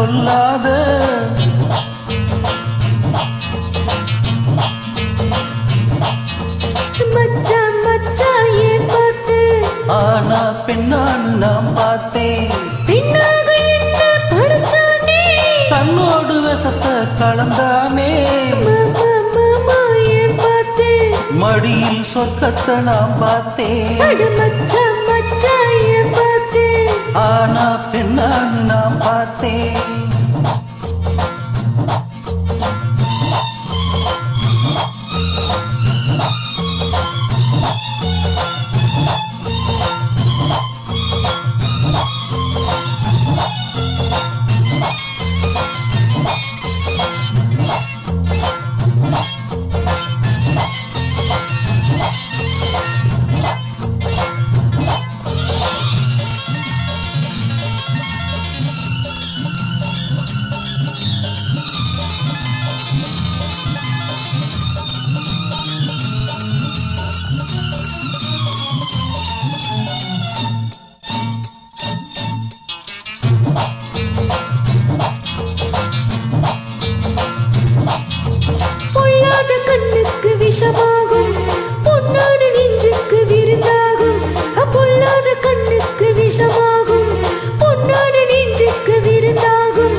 கொல்லாத மச்சான் மச்சான் ஏன் பார்த்து ஆனா பெண்ணான்னு நான் பார்த்தேன். பின்னாக என்ன படிச்சானே கண்ணோடு விஷத்தை கலந்தானே. மாமா மாமா ஏன் பார்த்து மடியில் சொர்க்கத்தை நான் பார்த்தேன். அட மச்சான் மச்சான் ஏன் பார்த்து ஆனா பெண்ணான்னு நான் பார்த்தேன். பொல்லாத கண்ணுக்கு விஷமாகும் பொன்னாடு நெஞ்சுக்கு விருந்தாகும் பொல்லாத கண்ணுக்கு விஷமாகும் பொன்னாடு நெஞ்சுக்கு விருந்தாகும்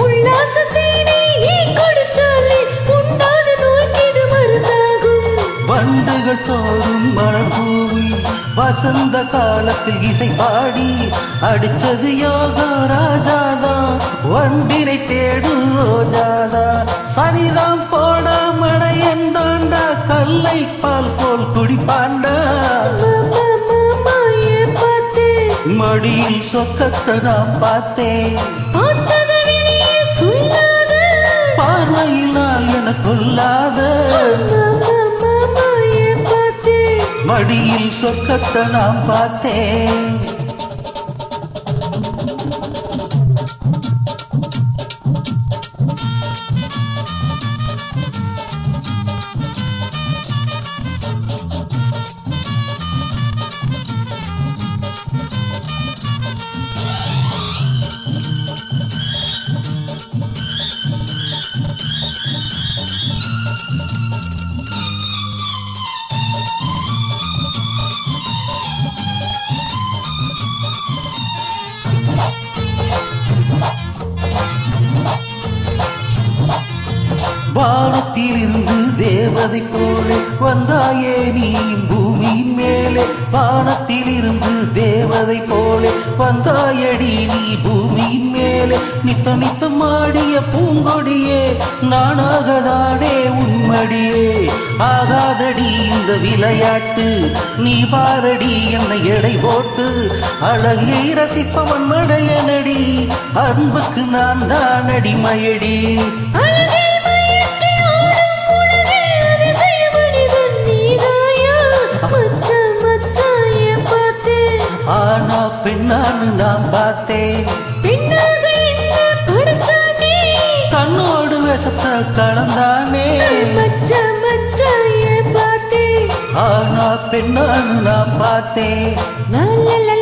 உல்லாசத்தேனை நீ கொடுத்தாலே உண்டான நோய்க்கு மருந்தாகும். வண்டுகள் தோறும் மலர் பூவி வசந்த காலத்தில் இசை பாடி அடிச்சது யோகா ராஜாதான் வண்டினை தேடும் ரோஜாதா. சரிதான் போட மடையந்தாண்டா கல்லை பால் போல் குடிப்பாண்டா. மாமா மாமா ஏன் பார்த்து மடியில் சொக்கத்தை நான் பார்த்தேன். பார்த்தது வெளியே சொல்லாத பார்வையினால் என கொல்லாத மாமா மாமா ஏன் பார்த்து மடியில் சொக்கத்தை நான் பார்த்தேன். வானத்தில் இருந்து தேவதை போல வந்தாயே நீ பூமியின் மேலே. வானத்தில் இருந்து தேவதை போல வந்தாயடி நீ பூமியின் மேலே. நித்த நித்தம் ஆடிய பூங்கொடியே நானாகதானே உன்மடியே. ஆகாதடி இந்த விளையாட்டு நீ பாரடி என்னை எடை போட்டு. அழகை ரசிப்பவன் மடையனடி அன்புக்கு நான் தான் அடிமையடி. ஆனா பெண்ணான்னு நான் பார்த்தேன். பின்னாக என்ன படிச்சானே கண்ணோடு விஷத்தை கலந்தானே. மச்சான் மச்சான் ஏன் பார்த்து ஆனா பெண்ணான்னு நான் பார்த்தேன். லா லா லா